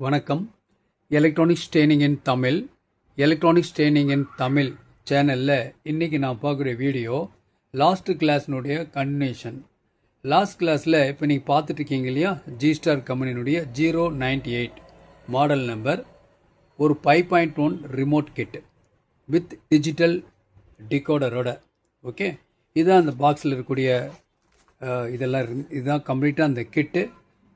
வணக்கம். Electronics training இன் தமிழ் சேனலில் இன்றைக்கி நான் பார்க்குற வீடியோ லாஸ்ட் கிளாஸ்னுடைய கண்டினியூஷன். லாஸ்ட் கிளாஸில் இப்போ நீங்கள் பார்த்துட்ருக்கீங்க இல்லையா, ஜிஸ்டார் கம்பெனியினுடைய 098 மாடல் நம்பர், ஒரு 5.1 ரிமோட் கிட் வித் டிஜிட்டல் டிகோடரோட. ஓகே, இதுதான் அந்த பாக்ஸில் இருக்கக்கூடிய இதுதான் கம்ப்ளீட்டாக அந்த கிட்டு.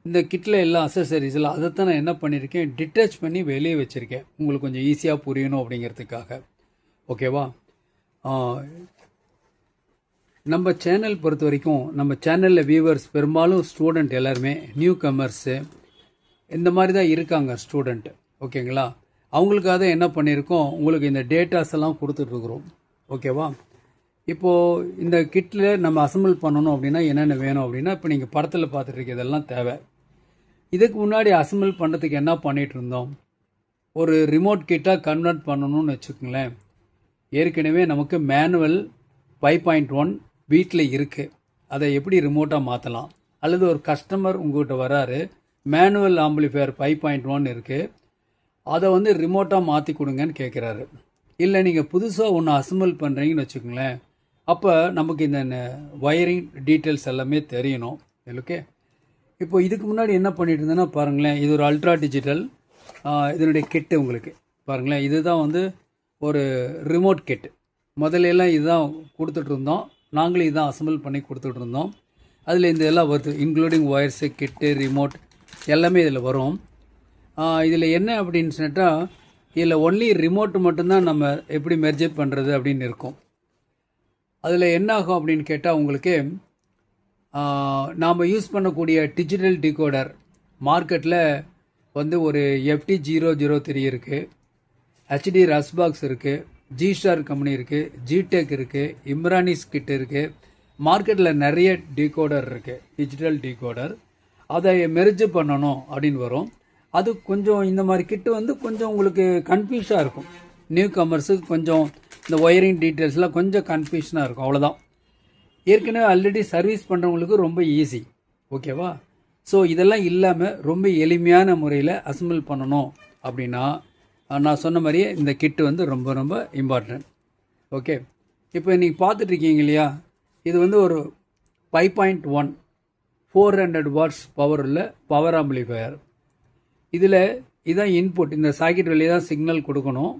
இந்த கிட்டில் எல்லா அசசரிஸ் எல்லாம் அதைத்தான் நான் என்ன பண்ணியிருக்கேன், டிட்டாச் பண்ணி வெளியே வச்சுருக்கேன், உங்களுக்கு கொஞ்சம் ஈஸியாக புரியணும் அப்படிங்கிறதுக்காக. ஓகேவா? நம்ம சேனல் பொறுத்த வரைக்கும், நம்ம சேனலில் வியூவர்ஸ் பெரும்பாலும் ஸ்டூடெண்ட் எல்லாருமே நியூ கமர்ஸு இந்த மாதிரி தான் இருக்காங்க ஸ்டூடெண்ட். ஓகேங்களா? அவங்களுக்காக தான் என்ன பண்ணியிருக்கோம், உங்களுக்கு இந்த டேட்டாஸ் எல்லாம் கொடுத்துட்ருக்குறோம். ஓகேவா? இப்போது இந்த கிட்டில் நம்ம அசம்பிள் பண்ணணும் அப்படின்னா என்னென்ன வேணும் அப்படின்னா, இப்போ நீங்கள் படத்தில் பார்த்துட்டு இதெல்லாம் தேவை. இதுக்கு முன்னாடி அசம்பிள் பண்ணுறதுக்கு என்ன பண்ணிகிட்டு இருந்தோம், ஒரு ரிமோட் கிட்டாக கன்வெர்ட் பண்ணணும்னு வச்சுக்கோங்களேன். ஏற்கனவே நமக்கு மேனுவல் 5.1 வீட்டில் இருக்குது, அதை எப்படி ரிமோட்டாக மாற்றலாம். அல்லது ஒரு கஸ்டமர் உங்கள்கிட்ட வராரு, மேனுவல் ஆம்பிளிஃபையர் 5.1 இருக்குது, அதை வந்து ரிமோட்டாக மாற்றி கொடுங்கன்னு கேட்குறாரு. இல்லை நீங்கள் புதுசாக ஒன்று அசம்பிள் பண்ணுறீங்கன்னு வச்சுக்கோங்களேன், அப்போ நமக்கு இந்த வயரிங் டீட்டெயில்ஸ் எல்லாமே தெரியணும். ஓகே, இப்போ இதுக்கு முன்னாடி என்ன பண்ணிட்டு இருந்தேன்னா பாருங்களேன், இது ஒரு அல்ட்ரா டிஜிட்டல் இதனுடைய கிட்டு. உங்களுக்கு பாருங்களேன், இதுதான் வந்து ஒரு ரிமோட் கிட். முதல்ல இதுதான் கொடுத்துட்ருந்தோம், நாங்களும் இதுதான் அசம்பிள் பண்ணி கொடுத்துட்ருந்தோம். அதில் இந்த எல்லாம் வருது, இன்க்ளூடிங் ஒயர்ஸு, கிட்டு, ரிமோட் எல்லாமே இதில் வரும். இதில் என்ன அப்படின்னு சொன்னால், இதில் ஒன்லி ரிமோட்டு மட்டும்தான் நம்ம எப்படி மெர்ஜ் பண்ணுறது அப்படின்னு இருக்கும். அதில் என்ன ஆகும் அப்படின்னு கேட்டால், உங்களுக்கு நாம் யூஸ் பண்ணக்கூடிய டிஜிட்டல் டிகோடர் மார்க்கெட்டில் வந்து ஒரு FT003 இருக்குது, HD ரஸ்பாக்ஸ் இருக்குது, ஜிஸ்டார் கம்பெனி இருக்குது, ஜிடெக் இருக்குது, இம்ரானிஸ் கிட் இருக்குது. மார்க்கெட்டில் நிறைய டிகோடர் இருக்குது, டிஜிட்டல் டிகோடர். அதை மெர்ஜ் பண்ணணும் அப்படின்னு வரும். அது கொஞ்சம் இந்த மாதிரி கிட்டு வந்து கொஞ்சம் உங்களுக்கு கன்ஃபியூஷனாக இருக்கும். நியூ கமர்ஸுக்கு கொஞ்சம் இந்த ஒயரிங் டீட்டெயில்ஸ்லாம் கொஞ்சம் கன்ஃபியூஷனாக இருக்கும், அவ்வளோதான். ஏற்கனவே ஆல்ரெடி சர்வீஸ் பண்ணுறவங்களுக்கு ரொம்ப ஈஸி. ஓகேவா? ஸோ இதெல்லாம் இல்லாமல் ரொம்ப எளிமையான முறையில் அசம்பிள் பண்ணணும் அப்படின்னா, நான் சொன்ன மாதிரியே இந்த கிட்டு வந்து ரொம்ப ரொம்ப இம்பார்ட்டன்ட். ஓகே, இப்போ நீங்கள் பார்த்துட்ருக்கீங்க இல்லையா, இது வந்து ஒரு 5.1 400 வாட்ஸ் பவர் உள்ள பவர் ஆம்பிளிஃபையர். இதில் இதான் இன்புட், இந்த சாக்கெட் வழியே தான் சிக்னல் கொடுக்கணும்.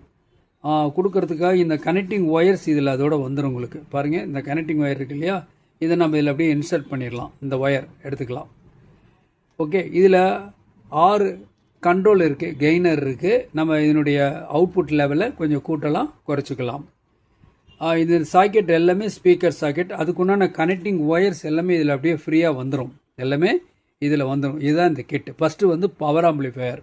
கொடுக்கறதுக்காக இந்த கனெக்டிங் ஒயர்ஸ் இதில் அதோட வந்துடும். உங்களுக்கு பாருங்கள், இந்த கனெக்டிங் ஒயர் இருக்கு இல்லையா, இதை நம்ம இதில் அப்படியே இன்சர்ட் பண்ணிடலாம், இந்த ஒயர் எடுத்துக்கலாம். ஓகே, இதில் 6 கண்ட்ரோல் இருக்குது, கெய்னர் இருக்குது. நம்ம இதனுடைய அவுட்புட் லெவலை கொஞ்சம் கூட்டலாம், குறைச்சிக்கலாம். இது சாக்கெட் எல்லாமே ஸ்பீக்கர் சாக்கெட், அதுக்குண்டான கனெக்டிங் ஒயர்ஸ் எல்லாமே இதில் அப்படியே ஃப்ரீயாக வந்துடும், எல்லாமே இதில் வந்துடும். இதுதான் இந்த கிட். ஃபஸ்ட்டு வந்து பவர் ஆம்பிளிஃபையர்.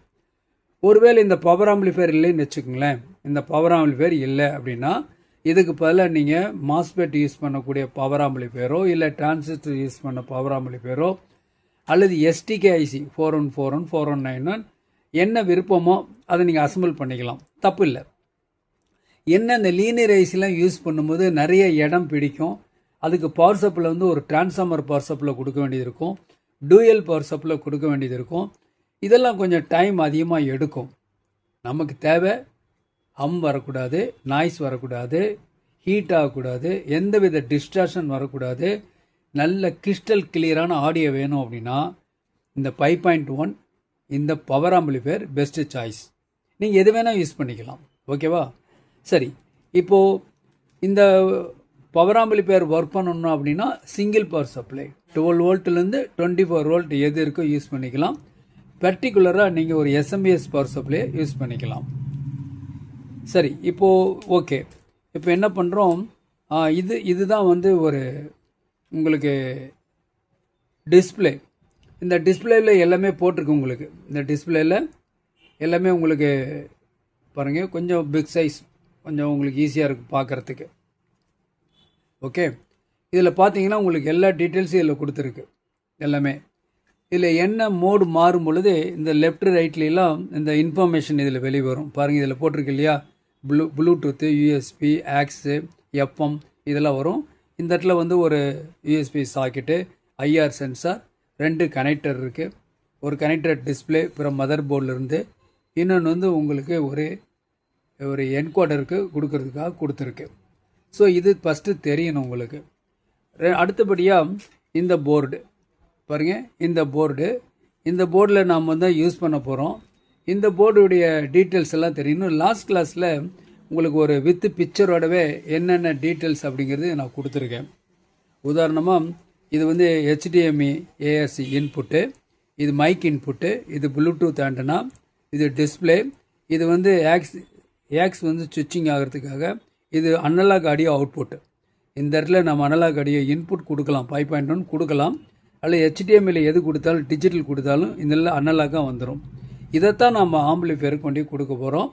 ஒருவேளை இந்த பவர் ஆம்பிளிஃபையர் இல்லைன்னு வச்சுக்கோங்களேன், இந்த பவர் ஆம்பிளிஃபையர் இல்லை அப்படின்னா, இதுக்கு பதிலாக நீங்கள் மாஸ்பெட் யூஸ் பண்ணக்கூடிய பவர் ஆம்பிளிஃபையரோ, இல்லை டிரான்சிஸ்டர் யூஸ் பண்ண பவர் ஆம்பிளிஃபையரோ, அல்லது STK-IC 4141 4191 என்ன விருப்பமோ அதை நீங்கள் அசம்பிள் பண்ணிக்கலாம், தப்பு இல்லை. என்ன இந்த லீனியர் ஐசிலாம் யூஸ் பண்ணும்போது நிறைய இடம் பிடிக்கும். அதுக்கு பவர் சப்ளை வந்து ஒரு டிரான்ஸ்ஃபார்மர் பவர் சப்ளை கொடுக்க வேண்டியது இருக்கும், டூயல் பவர் சப்ளை கொடுக்க வேண்டியது இருக்கும். இதெல்லாம் கொஞ்சம் டைம் அதிகமாக எடுக்கும். நமக்கு தேவை ஹம் வரக்கூடாது, நாய்ஸ் வரக்கூடாது, ஹீட் ஆகக்கூடாது, எந்தவித டிஸ்ட்ராக்ஷன் வரக்கூடாது, நல்ல கிறிஸ்டல் கிளியரான ஆடியோ வேணும் அப்படின்னா இந்த 5.1 இந்த பவர் ஆம்பிளிஃபையர் பெஸ்ட்டு சாய்ஸ். நீங்கள் எது வேணால் யூஸ் பண்ணிக்கலாம். ஓகேவா? சரி, இப்போது இந்த பவர் ஆம்பிளிஃபையர் ஒர்க் பண்ணணும் அப்படின்னா சிங்கிள் பவர் சப்ளை 12 வோல்ட்லேருந்து 24 வோல்ட் எது இருக்கோ யூஸ் பண்ணிக்கலாம். பர்டிகுலராக நீங்கள் ஒரு SMS பவர் சப்ளையை யூஸ் பண்ணிக்கலாம். சரி, இப்போது ஓகே, இப்போ என்ன பண்ணுறோம், இதுதான் வந்து ஒரு உங்களுக்கு டிஸ்பிளே. இந்த டிஸ்பிளேயில் எல்லாமே போட்டிருக்கு உங்களுக்கு. இந்த டிஸ்பிளேயில் எல்லாமே உங்களுக்கு பாருங்கள், கொஞ்சம் பிக் சைஸ், கொஞ்சம் உங்களுக்கு ஈஸியாக இருக்குது பார்க்குறதுக்கு. ஓகே, இதில் பார்த்தீங்கன்னா உங்களுக்கு எல்லா டீட்டெயில்ஸும் இதில் கொடுத்துருக்கு எல்லாமே. இதில் என்ன மோடு மாறும் பொழுது இந்த லெஃப்ட் ரைட்லாம் இந்த இன்ஃபர்மேஷன் இதில் வெளியே வரும். பாருங்கள், இதில் போட்டிருக்கு இல்லையா, ப்ளூடூத்து, USB, ஆக்ஸு, FM இதெல்லாம் வரும். இந்த இடத்துல வந்து ஒரு USB socket, IR sensor, 2 connector இருக்குது. ஒரு கனெக்டர் டிஸ்பிளே, அப்புறம் மதர் போர்டிலிருந்து இன்னொன்று வந்து உங்களுக்கு ஒரு என்கோடருக்கு கொடுக்கறதுக்காக கொடுத்துருக்கு. ஸோ இது ஃபஸ்ட்டு தெரியணும் உங்களுக்கு. அடுத்தபடியாக இந்த போர்டு பாருங்கள், இந்த போர்டில் நாம் வந்து யூஸ் பண்ண போகிறோம். இந்த போர்டுடைய டீட்டெயில்ஸ் எல்லாம் தெரியணும். லாஸ்ட் கிளாஸில் உங்களுக்கு ஒரு வித் பிக்சரோடவே என்னென்ன டீட்டெயில்ஸ் அப்படிங்கிறது நான் கொடுத்துருக்கேன். உதாரணமாக இது வந்து HDMI ARC இன்புட்டு, இது மைக் இன்புட்டு, இது ப்ளூடூத் ஆண்டனா, இது டிஸ்பிளே, இது வந்து ஆக்ஸ் வந்து சுவிட்சிங் ஆகிறதுக்காக, இது அனலாக் ஆடியோ அவுட்புட். இந்த இடத்துல நம்ம அனலாக் ஆடியோ இன்புட் கொடுக்கலாம், 5.1 கொடுக்கலாம். அதில் HDMIயில் எது கொடுத்தாலும் டிஜிட்டல் கொடுத்தாலும் இதில் அனலாகாக வந்துடும். இதைத்தான் நம்ம ஆம்பிளிஃபையருக்கு கொண்டு கொடுக்க போகிறோம்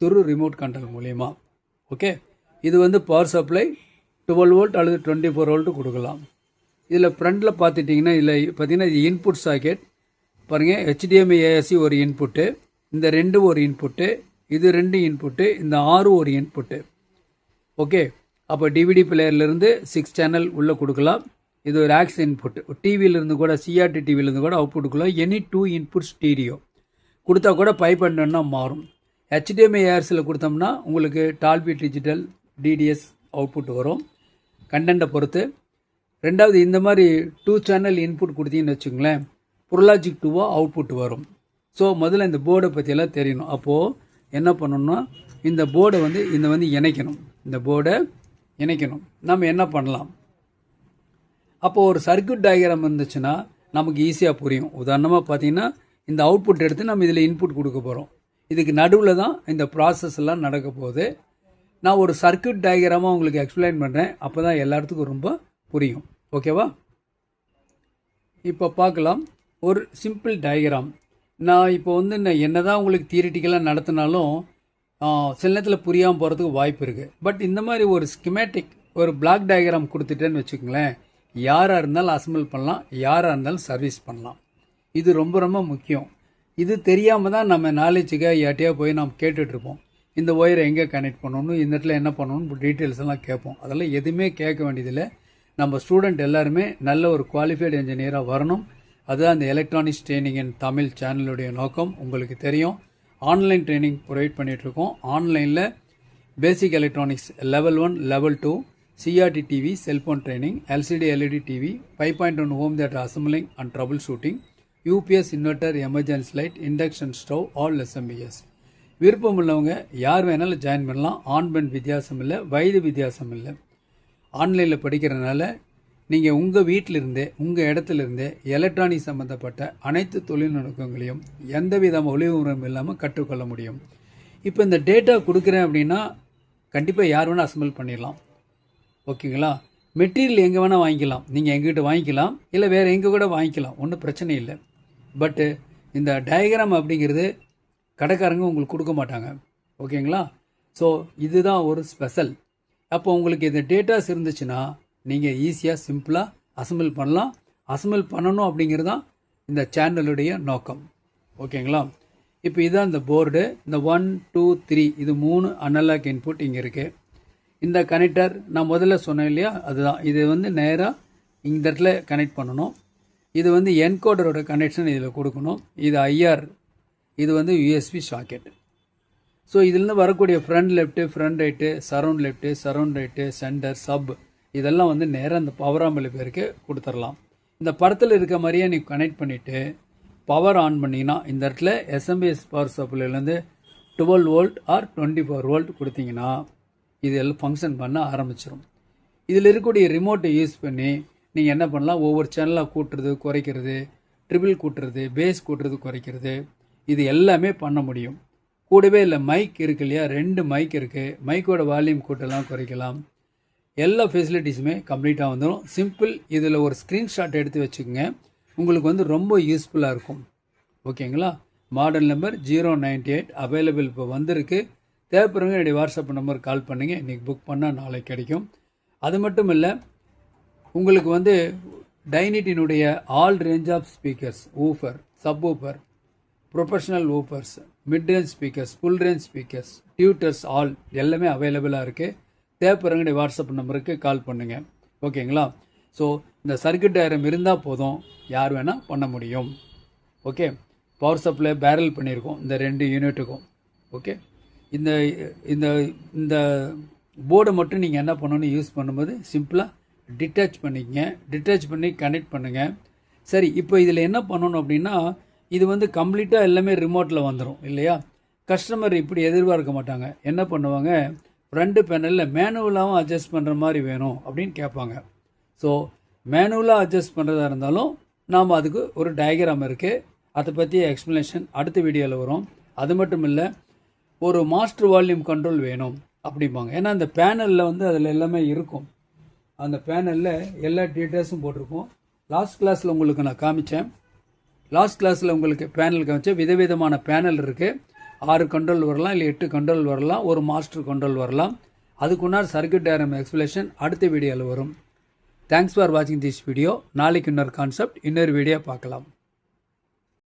துரு ரிமோட் கண்ட்ரோல் மூலிமா. ஓகே, இது வந்து பவர் சப்ளை 12 வோல்ட் அல்லது 24 வோல்ட்டு கொடுக்கலாம். இதில் ஃப்ரண்டில் பார்த்துட்டிங்கன்னா இதில் பார்த்தீங்கன்னா இது இன்புட் சாக்கெட் பாருங்கள். HDMI ARC ஒரு இன்புட்டு, இந்த 2 ஒரு இன்புட்டு, இது 2 இன்புட்டு, இந்த 6 ஒரு இன்புட்டு. ஓகே, அப்போ DVD பிளேயர்லேருந்து 6 சேனல் உள்ளே கொடுக்கலாம். இது ஒரு ஆக்ஸ் இன்புட். டிவியிலேருந்து கூட CRT டிவியிலேருந்து கூட அவுட்புட் கொடுக்கலாம். எனி 2 இன்புட் ஸ்டீரியோ கொடுத்தா கூட 5.1 மாறும். HDMI ARCயில் கொடுத்தோம்னா உங்களுக்கு டால்பி டிஜிட்டல் DDS அவுட்புட் வரும் கண்டென்ட்டை பொறுத்து. ரெண்டாவது இந்த மாதிரி 2 சேனல் இன்புட் கொடுத்தீங்கன்னு வச்சுங்களேன், புரலாஜிக் 2 அவுட்புட் வரும். ஸோ முதல்ல இந்த போர்டை பற்றியெல்லாம் தெரியணும். அப்போது என்ன பண்ணணும்னா இந்த போர்டை வந்து இணைக்கணும். இந்த போர்டை இணைக்கணும். நம்ம என்ன பண்ணலாம், அப்போது ஒரு சர்க்யூட் டயக்ராம் இருந்துச்சுன்னா நமக்கு ஈஸியாக புரியும். உதாரணமாக பார்த்தீங்கன்னா இந்த அவுட்புட் எடுத்து நம்ம இதில் இன்புட் கொடுக்க போகிறோம். இதுக்கு நடுவில் தான் இந்த ப்ராசஸ் எல்லாம் நடக்க போகுது. நான் ஒரு சர்க்யூட் டயக்ராமாக உங்களுக்கு எக்ஸ்பிளைன் பண்ணுறேன், அப்போ தான் எல்லாத்துக்கும் ரொம்ப புரியும். ஓகேவா? இப்போ பார்க்கலாம் ஒரு சிம்பிள் டயக்ராம். நான் இப்போ வந்து என்ன தான் உங்களுக்கு தியரிட்டிக்கலாக நடத்தினாலும் சில நேரத்தில் புரியாமல் போகிறதுக்கு வாய்ப்பு இருக்குது. பட் இந்த மாதிரி ஒரு ஸ்கிமேட்டிக் ஒரு பிளாக் டயக்ராம் கொடுத்துட்டேன்னு வச்சுக்கோங்களேன், யாராக இருந்தாலும் அசம்பிள் பண்ணலாம், யாராக இருந்தாலும் சர்வீஸ் பண்ணலாம். இது ரொம்ப ரொம்ப முக்கியம். இது தெரியாமல் தான் நம்ம நாலேஜுக்காக யார்ட்டையாக போய் நம்ம கேட்டுட்ருப்போம். இந்த ஒயரை எங்கே கனெக்ட் பண்ணணும், இந்த இடத்துல என்ன பண்ணணும், டீட்டெயில்ஸ் எல்லாம் கேட்போம். அதெல்லாம் எதுவுமே கேட்க வேண்டியதில்லை. நம்ம ஸ்டூடெண்ட் எல்லாருமே நல்ல ஒரு குவாலிஃபைடு இன்ஜினியராக வரணும். அதுதான் அந்த எலக்ட்ரானிக்ஸ் ட்ரைனிங் இன் தமிழ் சேனலுடைய நோக்கம். உங்களுக்கு தெரியும், ஆன்லைன் ட்ரைனிங் ப்ரொவைட் பண்ணிகிட்ருக்கோம். ஆன்லைனில் பேசிக் electronics level 1 level 2 CRT TV cellphone training, LCD LED TV, 5.1 home theatre assembling and trouble shooting, UPS inverter, emergency light, induction stove, all SMBS. விருப்பம் உள்ளவங்க யார் வேணாலும் ஜாயின் பண்ணலாம். ஆண் பெண் வித்தியாசம் இல்லை, வயது வித்தியாசம் இல்லை. ஆன்லைனில் படிக்கிறதுனால நீங்கள் உங்கள் வீட்டிலிருந்தே உங்கள் இடத்துலேருந்தே எலக்ட்ரானிக் சம்மந்தப்பட்ட அனைத்து தொழில்நுட்பங்களையும் எந்த விதமான ஒளிவுமுறையும் இல்லாமல் கற்றுக்கொள்ள முடியும். இப்போ இந்த டேட்டா கொடுக்குறேன் அப்படின்னா கண்டிப்பாக யார் வேணால் அசம்பிள் பண்ணிடலாம். ஓகேங்களா? மெட்டீரியல் எங்கே வேணால் வாங்கிக்கலாம், நீங்கள் எங்ககிட்ட வாங்கிக்கலாம், இல்லை வேறு எங்கே கூட வாங்கிக்கலாம், ஒன்றும் பிரச்சனை இல்லை. பட்டு இந்த டயக்ராம் அப்படிங்கிறது கடைக்காரங்க உங்களுக்கு கொடுக்க மாட்டாங்க. ஓகேங்களா? ஸோ இதுதான் ஒரு ஸ்பெஷல். அப்போ உங்களுக்கு இந்த டேட்டாஸ் இருந்துச்சுன்னா நீங்கள் ஈஸியாக சிம்பிளாக அசம்பிள் பண்ணலாம். அசம்பிள் பண்ணணும் அப்படிங்கிறது தான் இந்த சேனலுடைய நோக்கம். ஓகேங்களா? இப்போ இதுதான் இந்த போர்டு. இந்த 1 2 3 இது 3 அனலாக் இன்புட் இங்கே இருக்குது. இந்த கனெக்டர் நான் முதல்ல சொன்னேன் இல்லையா, அதுதான். இது வந்து நேராக இந்த இடத்துல கனெக்ட் பண்ணணும். இது வந்து என்கோடரோட கனெக்ஷன் இதில் கொடுக்கணும். இது IR, இது வந்து USB சாக்கெட். ஸோ இதுலேருந்து வரக்கூடிய front left, front right, surround left, surround right, centre, sub, இதெல்லாம் வந்து நேராக இந்த பவர் ஆம்பிளிஃபையருக்கு கொடுத்துடலாம். இந்த படத்தில் இருக்க மாதிரியே நீ கனெக்ட் பண்ணிவிட்டு பவர் ஆன் பண்ணிங்கன்னா இந்த இடத்துல SMBS பவர் சப்ளைலேருந்து 12 வோல்ட் ஆர் 24 வோல்ட் கொடுத்தீங்கன்னா இது எல்லாம் ஃபங்க்ஷன் பண்ண ஆரம்பிச்சிடும். இதில் இருக்கக்கூடிய ரிமோட்டை யூஸ் பண்ணி நீங்கள் என்ன பண்ணலாம், ஒவ்வொரு சேனலாக கூட்டுறது, குறைக்கிறது, ட்ரிபிள் கூட்டுறது, பேஸ் கூட்டுறது, குறைக்கிறது, இது எல்லாமே பண்ண முடியும். கூடவே இல்லை மைக் இருக்கு இல்லையா, 2 மைக் இருக்குது. மைக்கோட வால்யூம் கூட்டலாம், குறைக்கலாம். எல்லா ஃபெசிலிட்டிஸுமே கம்ப்ளீட்டாக வந்துடும். சிம்பிள். இதில் ஒரு ஸ்க்ரீன்ஷாட் எடுத்து வச்சுக்கோங்க, உங்களுக்கு வந்து ரொம்ப யூஸ்ஃபுல்லாக இருக்கும். ஓகேங்களா? மாடல் நம்பர் 098 அவைலபிள் இப்போ வந்திருக்கு. தேவைப்படுறவங்க என்னுடைய வாட்ஸ்அப் நம்பர் கால் பண்ணுங்க. இன்றைக்கி புக் பண்ணால் நாளைக்கு கிடைக்கும். அது மட்டும் இல்லை, உங்களுக்கு வந்து டைனிட்டினுடைய all range of speakers, woofer, sub woofer, professional woofers, mid range speakers, full range speakers, tweeters, all எல்லாமே அவைலபிளாக இருக்குது. தேவைப்படுறவங்களுடைய வாட்ஸ்அப் நம்பருக்கு கால் பண்ணுங்கள். ஓகேங்களா? ஸோ இந்த சர்க்யூட் டயக்ராம் இருந்தால் போதும், யார் வேணால் பண்ண முடியும். ஓகே, பவர் சப்ளை பேரல் பண்ணியிருக்கோம் இந்த 2 யூனிட்டுக்கும். ஓகே, இந்த இந்த இந்த போர்டை மட்டும் நீங்கள் என்ன பண்ணணும், யூஸ் பண்ணும்போது சிம்பிளாக டிட்டாச் பண்ணிக்கங்க. டிட்டாச் பண்ணி கனெக்ட் பண்ணுங்கள். சரி, இப்போ இதில் என்ன பண்ணணும் அப்படின்னா, இது வந்து கம்ப்ளீட்டாக எல்லாமே ரிமோட்டில் வந்துடும் இல்லையா? கஸ்டமர் இப்படி எதிர்பார்க்க மாட்டாங்க. என்ன பண்ணுவாங்க, ஃப்ரண்ட் பேனலில் மேனுவலாகவும் அட்ஜஸ்ட் பண்ணுற மாதிரி வேணும் அப்படின்னு கேட்பாங்க. ஸோ மேனுவலாக அட்ஜஸ்ட் பண்ணுறதா இருந்தாலும் நாம் அதுக்கு ஒரு டயக்ராம் இருக்குது. அதை பற்றி எக்ஸ்ப்ளனேஷன் அடுத்த வீடியோவில் வரும். அது மட்டும் இல்லை, ஒரு மாஸ்டர் வால்யூம் கண்ட்ரோல் வேணும் அப்படிம்பாங்க. ஏன்னா அந்த பேனலில் வந்து அதில் எல்லாமே இருக்கும். அந்த பேனலில் எல்லா டீட்டெயில்ஸும் போட்டிருக்கோம். லாஸ்ட் கிளாஸில் உங்களுக்கு நான் காமிச்சேன். லாஸ்ட் கிளாஸில் உங்களுக்கு பேனல் காமிச்சேன். விதவிதமான பேனல் இருக்குது. 6 கண்ட்ரோல் வரலாம், இல்லை 8 கண்ட்ரோல் வரலாம், ஒரு மாஸ்டர் கண்ட்ரோல் வரலாம். அதுக்குன்னார் சர்க்யூட் டயக்ராம் எக்ஸ்ப்ளனேஷன் அடுத்த வீடியோவில் வரும். தேங்க்ஸ் ஃபார் வாட்சிங் திஸ் வீடியோ. நாளைக்கு இன்னொரு கான்செப்ட், இன்னொரு வீடியோ பார்க்கலாம்.